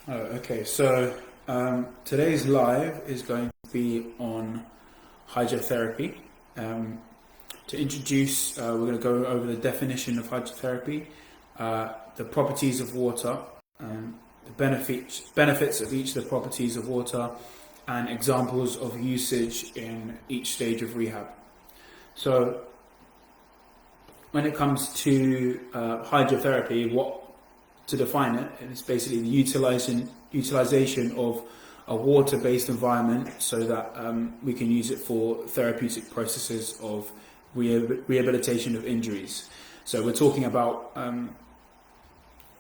Okay, so today's live is going to be on hydrotherapy. To introduce, we're going to go over the definition of hydrotherapy, the properties of water, the benefits of each of the properties of water, and examples of usage in each stage of rehab. So, when it comes to hydrotherapy, to define it, it's basically the utilization of a water-based environment so that we can use it for therapeutic processes of rehabilitation of injuries. So we're talking about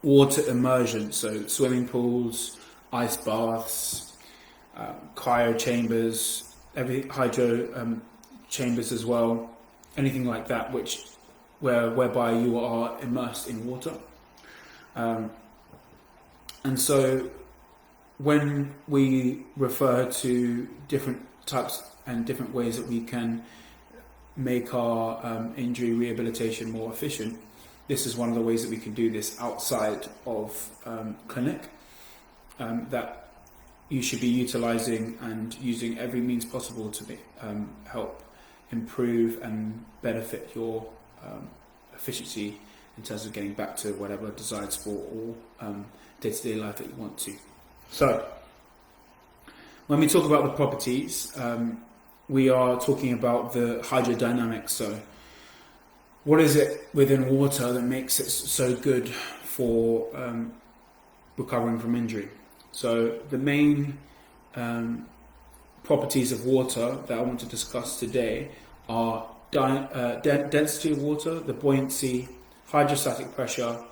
water immersion, so swimming pools, ice baths, cryo chambers, hydro chambers as well, anything like that, whereby you are immersed in water. And so when we refer to different types and different ways that we can make our injury rehabilitation more efficient, this is one of the ways that we can do this outside of clinic, that you should be utilizing and using every means possible to help improve and benefit your efficiency in terms of getting back to whatever desired sport or day-to-day life that you want to. So, when we talk about the properties, we are talking about the hydrodynamics. So, what is it within water that makes it so good for recovering from injury? So, the main properties of water that I want to discuss today are density of water, the buoyancy, hydrostatic pressure,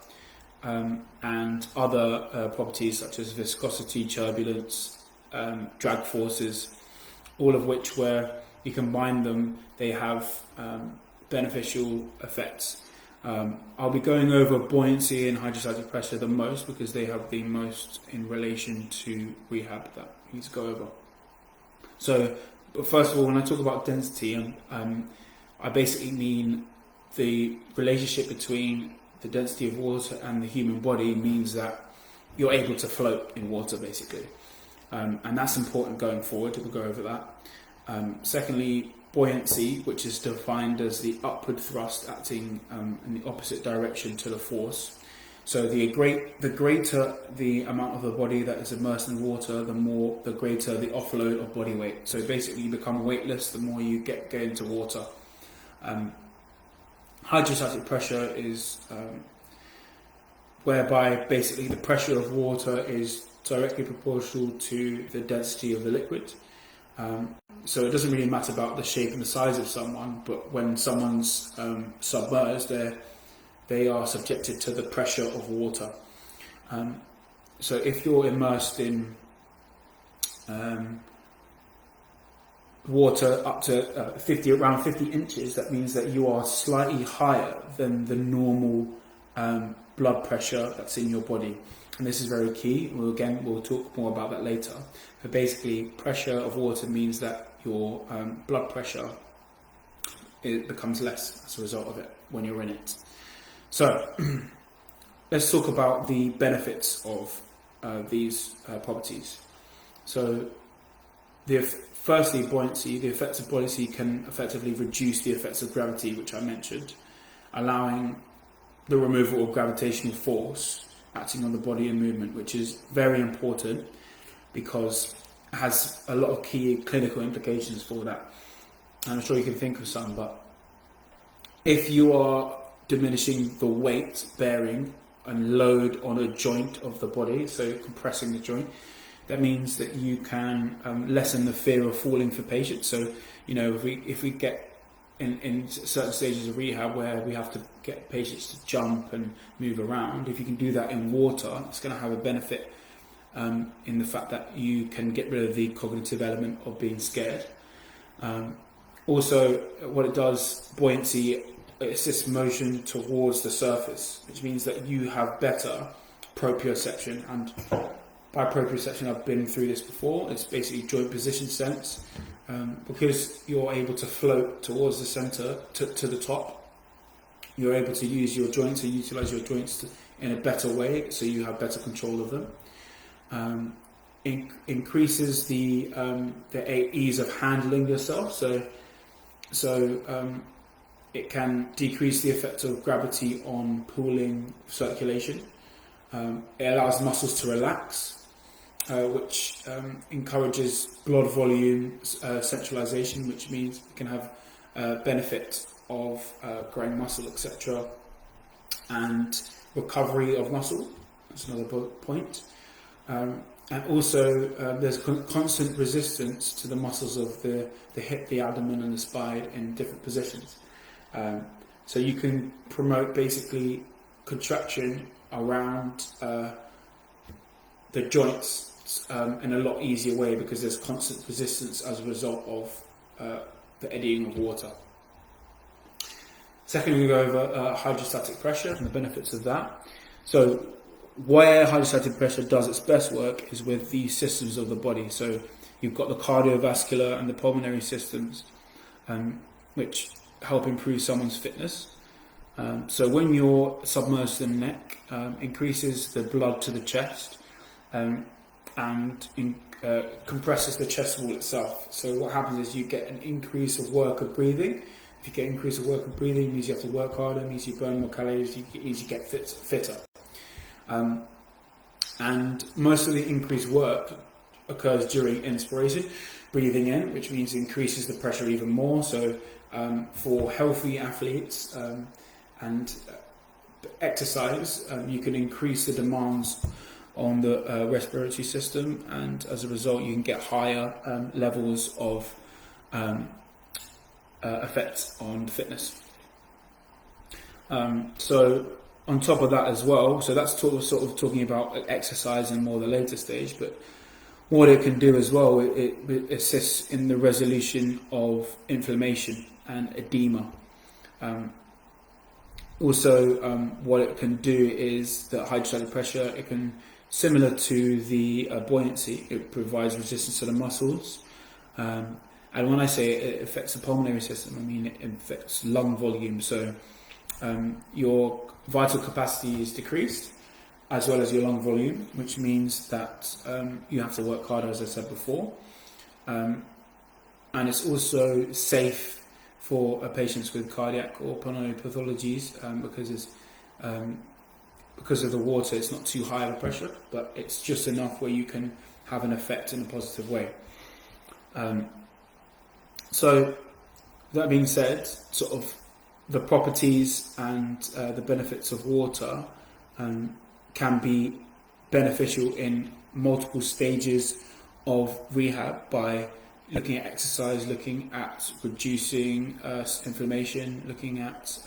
and other properties such as viscosity, turbulence, drag forces, all of which, where you combine them, they have beneficial effects. I'll be going over buoyancy and hydrostatic pressure the most because they have the most in relation to rehab that we need to go over. So, but first of all, when I talk about density, I basically mean the relationship between the density of water and the human body means that you're able to float in water, basically. And that's important going forward. We'll go over that. Secondly, buoyancy, which is defined as the upward thrust acting in the opposite direction to the force. So the greater the amount of the body that is immersed in water, the greater the offload of body weight. So basically you become weightless the more you get into water. Hydrostatic pressure is whereby basically the pressure of water is directly proportional to the density of the liquid. So it doesn't really matter about the shape and the size of someone, but when someone's submerged, they are subjected to the pressure of water. So if you're immersed in water up to around 50 inches, that means that you are slightly higher than the normal blood pressure that's in your body. And this is very key. We'll talk more about that later. But basically, pressure of water means that your blood pressure becomes less as a result of it when you're in it. So, let's talk about the benefits of these properties. So, firstly, buoyancy. The effects of buoyancy can effectively reduce the effects of gravity, which I mentioned, allowing the removal of gravitational force acting on the body and movement, which is very important because it has a lot of key clinical implications for that. I'm sure you can think of some, but if you are diminishing the weight bearing and load on a joint of the body, so compressing the joint, that means that you can lessen the fear of falling for patients. So, if we get in certain stages of rehab where we have to get patients to jump and move around, if you can do that in water, it's going to have a benefit in the fact that you can get rid of the cognitive element of being scared. Also, what it does, buoyancy, it assists motion towards the surface, which means that you have better proprioception. And by proprioception, I've been through this before. It's basically joint position sense. Because you're able to float towards the center to the top, you're able to use your joints and utilize your joints in a better way, so you have better control of them. increases the ease of handling yourself. So it can decrease the effect of gravity on pooling circulation. It allows muscles to relax, which encourages blood volume centralization, which means you can have benefit of growing muscle, etc., and recovery of muscle. That's another point. And also, there's constant resistance to the muscles of the hip, the abdomen, and the spine in different positions. So you can promote basically contraction around the joints in a lot easier way, because there's constant resistance as a result of the eddying of water. Secondly, we go over hydrostatic pressure and the benefits of that. So where hydrostatic pressure does its best work is with the systems of the body. So you've got the cardiovascular and the pulmonary systems, which help improve someone's fitness. So when you're submerged in the neck, increases the blood to the chest and compresses the chest wall itself. So what happens is you get an increase of work of breathing. If you get an increase of work of breathing, it means you have to work harder, it means you burn more calories, you get fitter. And most of the increased work occurs during inspiration, breathing in, which means increases the pressure even more. So for healthy athletes and exercise, you can increase the demands on the respiratory system, and as a result you can get higher levels of effects on fitness. So on top of that as well, so that's sort of talking about exercise in more the later stage, but what it can do as well, it assists in the resolution of inflammation and edema. Also, what it can do is that hydrostatic pressure, it can, similar to the buoyancy, it provides resistance to the muscles. And when I say it affects the pulmonary system, I mean it affects lung volume. So your vital capacity is decreased, as well as your lung volume, which means that you have to work harder, as I said before. And it's also safe for patients with cardiac or pulmonary pathologies, because of the water. It's not too high of a pressure, but it's just enough where you can have an effect in a positive way. So that being said, sort of the properties and the benefits of water can be beneficial in multiple stages of rehab by looking at exercise, looking at reducing inflammation, looking at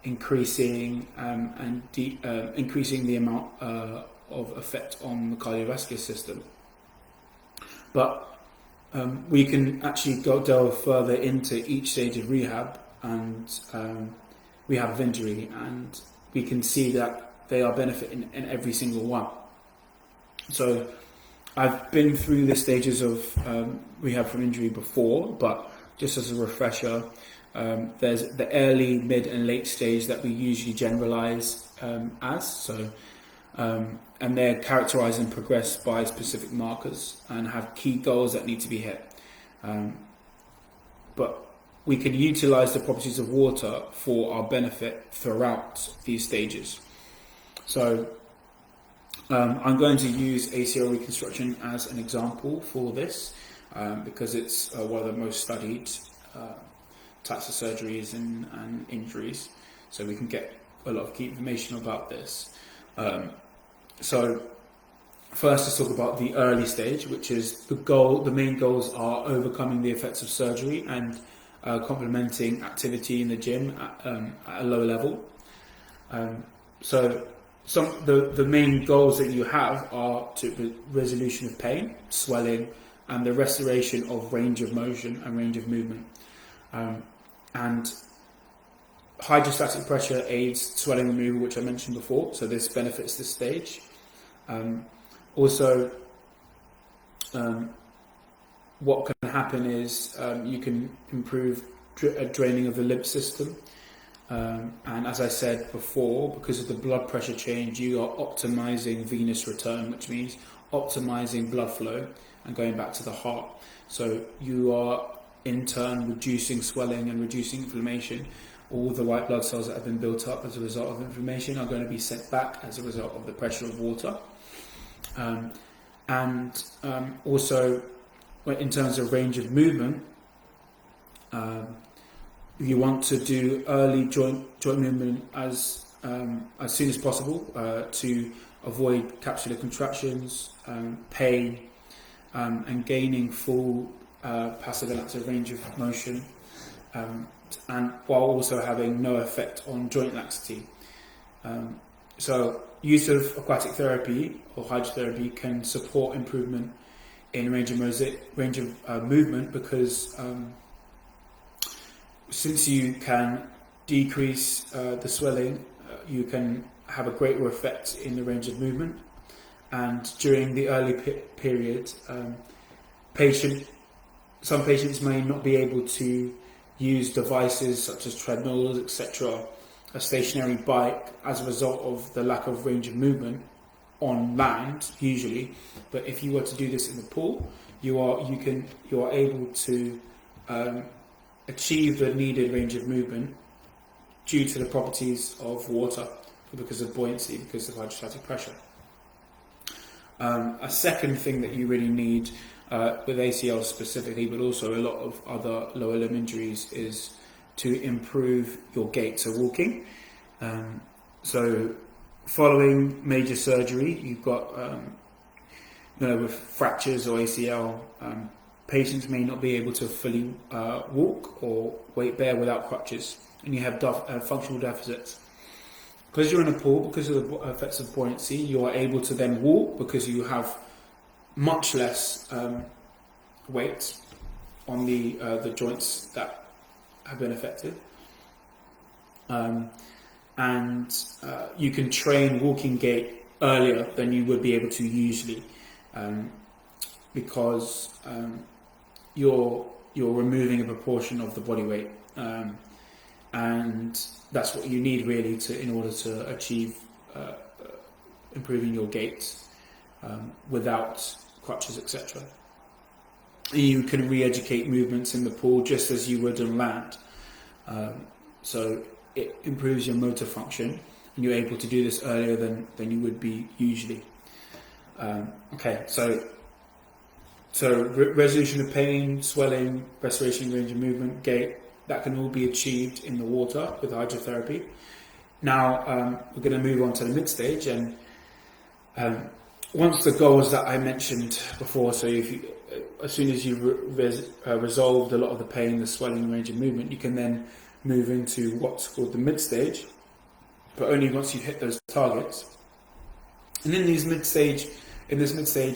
increasing increasing the amount of effect on the cardiovascular system. But we can actually delve further into each stage of rehab and rehab of injury, and we can see that they are benefiting in every single one. So I've been through the stages of rehab from injury before, but just as a refresher, there's the early, mid and late stage that we usually generalize and they're characterized and progressed by specific markers and have key goals that need to be hit. But we can utilize the properties of water for our benefit throughout these stages. So I'm going to use ACL reconstruction as an example for this, because it's one of the most studied types of surgeries and injuries, so we can get a lot of key information about this. So first, let's talk about the early stage, which is the goal. The main goals are overcoming the effects of surgery and complementing activity in the gym at a low level. So the main goals that you have are to resolution of pain, swelling, and the restoration of range of motion and range of movement. And hydrostatic pressure aids swelling removal, which I mentioned before, so this benefits this stage. Also, what can happen is you can improve draining of the lymph system. And as I said before, because of the blood pressure change, you are optimizing venous return, which means optimizing blood flow and going back to the heart. So you are in turn reducing swelling and reducing inflammation. All the white blood cells that have been built up as a result of inflammation are going to be sent back as a result of the pressure of water. Also, in terms of range of movement, you want to do early joint movement as soon as possible to avoid capsular contractions, pain, and gaining full passive and active range of motion, and while also having no effect on joint laxity. So use of aquatic therapy or hydrotherapy can support improvement in range of movement, because since you can decrease the swelling, you can have a greater effect in the range of movement. And during the early period, some patients may not be able to use devices such as treadmills, etc., a stationary bike, as a result of the lack of range of movement on land usually. But if you were to do this in the pool, you are able to achieve the needed range of movement due to the properties of water, because of buoyancy, because of hydrostatic pressure. A second thing that you really need with ACL specifically, but also a lot of other lower limb injuries, is to improve your gait, so walking. So following major surgery, you've got with fractures or ACL, patients may not be able to fully walk or weight bear without crutches, and you have functional deficits. Because you're in a pool, because of the effects of buoyancy, you are able to then walk because you have much less weight on the joints that have been affected, and you can train walking gait earlier than you would be able to usually, because you're removing a proportion of the body weight, and that's what you need really in order to achieve improving your gait without crutches, etc. You can re-educate movements in the pool just as you would on land. So it improves your motor function, and you're able to do this earlier than you would be usually. So resolution of pain, swelling, restoration, range of movement, gait, that can all be achieved in the water with hydrotherapy. Now we're going to move on to the mid-stage, and once the goals that I mentioned before, so as soon as you've resolved a lot of the pain, the swelling, range of movement, you can then move into what's called the mid-stage, but only once you've hit those targets. And in this mid-stage,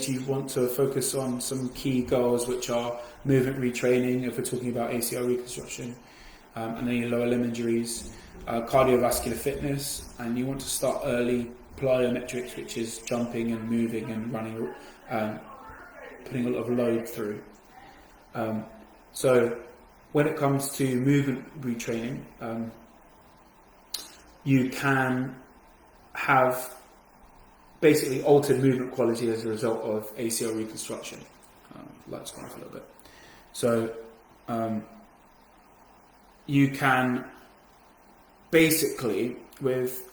you want to focus on some key goals, which are movement retraining, if we're talking about ACL reconstruction, and any lower limb injuries, cardiovascular fitness, and you want to start early plyometrics, which is jumping and moving and running, putting a lot of load through. So when it comes to movement retraining, you can have basically altered movement quality as a result of ACL reconstruction. Lights gone off a little bit. So you can basically, with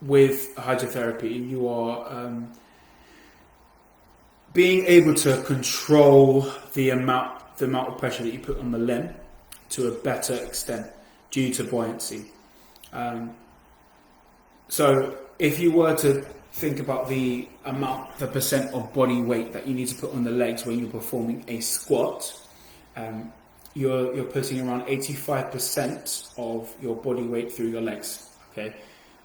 hydrotherapy, you are being able to control the amount of pressure that you put on the limb to a better extent due to buoyancy. So if you were to think about the percent of body weight that you need to put on the legs when you're performing a squat, you're putting around 85% of your body weight through your legs, okay?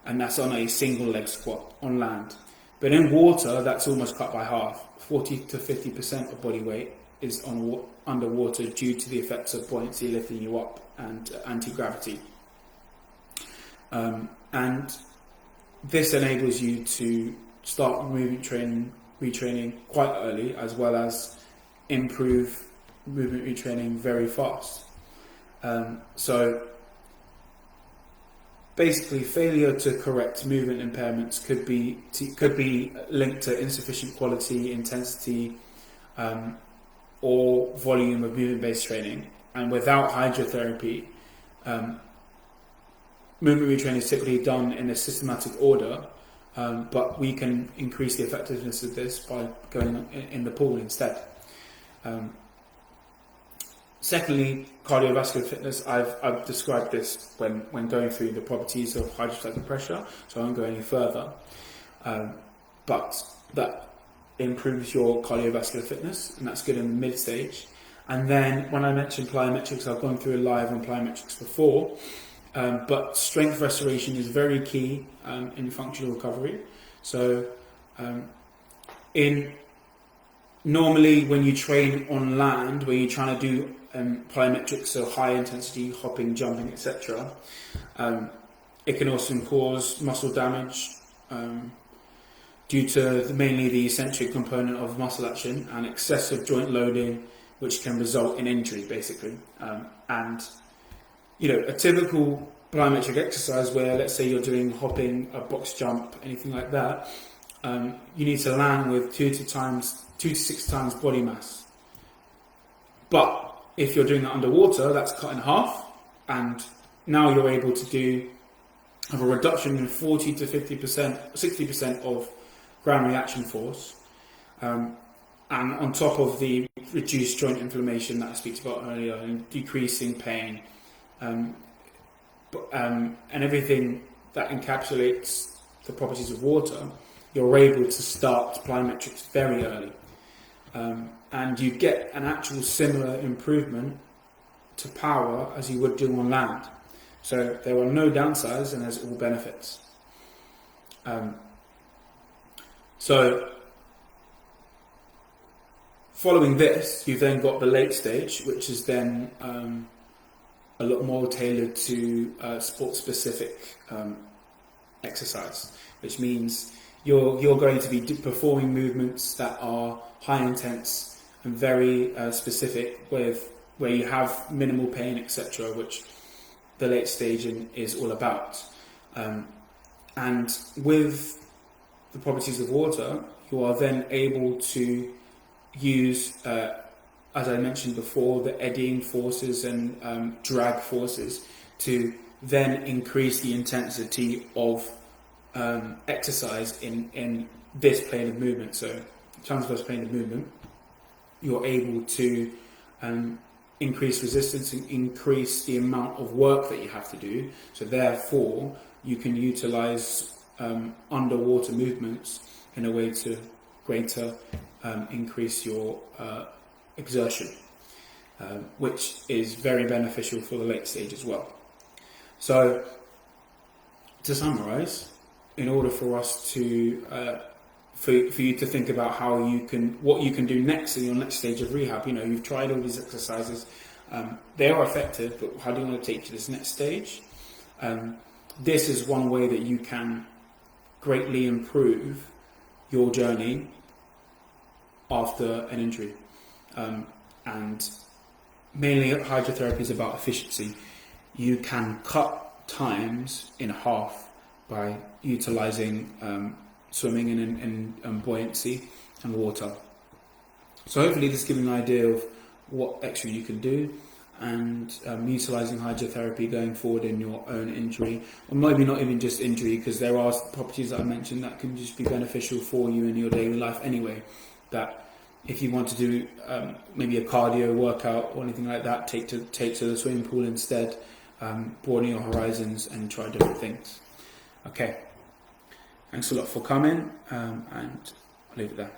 And that's on a single leg squat on land. But in water, that's almost cut by half. 40 to 50% of body weight is underwater due to the effects of buoyancy lifting you up and anti-gravity. And this enables you to start movement retraining quite early, as well as improve movement retraining very fast. So basically failure to correct movement impairments could be linked to insufficient quality, intensity, or volume of movement-based training. And without hydrotherapy, movement retraining is typically done in a systematic order, but we can increase the effectiveness of this by going in the pool instead. Secondly, cardiovascular fitness. I've described this when going through the properties of hydrostatic pressure, so I won't go any further. But that improves your cardiovascular fitness, and that's good in the mid stage. And then when I mentioned plyometrics, I've gone through a live on plyometrics before, but strength restoration is very key in functional recovery. So normally when you train on land, where you're trying to do plyometrics, so high intensity hopping, jumping, etc., it can also cause muscle damage due to mainly the eccentric component of muscle action and excessive joint loading, which can result in injury, basically. And a typical plyometric exercise where, let's say, you're doing hopping, a box jump, anything like that, you need to land with 2 to 6 times body mass. But if you're doing that underwater, that's cut in half, and now you're able to have a reduction in 40 to 50%, 60% of ground reaction force, and on top of the reduced joint inflammation that I spoke about earlier, and decreasing pain, and everything that encapsulates the properties of water, you're able to start plyometrics very early. And you get an actual similar improvement to power as you would do on land. So there are no downsides, and there's all benefits. So following this, you've then got the late stage, which is then a lot more tailored to sport-specific exercise, which means you're going to be performing movements that are high intense and very specific, where you have minimal pain, etc., which the late stage is all about. And with the properties of water, you are then able to use, as I mentioned before, the eddying forces and drag forces to then increase the intensity of exercise in this plane of movement. So transverse plane of movement, you're able to increase resistance and increase the amount of work that you have to do. So therefore, you can utilize underwater movements in a way to greater increase your exertion, which is very beneficial for the late stage as well. So to summarize, in order for us to for you to think about what you can do next in your next stage of rehab, you've tried all these exercises, they are effective, but how do you want to take to this next stage? This is one way that you can greatly improve your journey after an injury. And mainly hydrotherapy is about efficiency. You can cut times in half by utilizing swimming and buoyancy and water. So hopefully this gives you an idea of what extra you can do, and utilizing hydrotherapy going forward in your own injury, or maybe not even just injury, because there are properties that I mentioned that can just be beneficial for you in your daily life anyway, that if you want to do maybe a cardio workout or anything like that, take to the swimming pool instead, broaden your horizons and try different things. Okay, thanks a lot for coming, and I'll leave it there.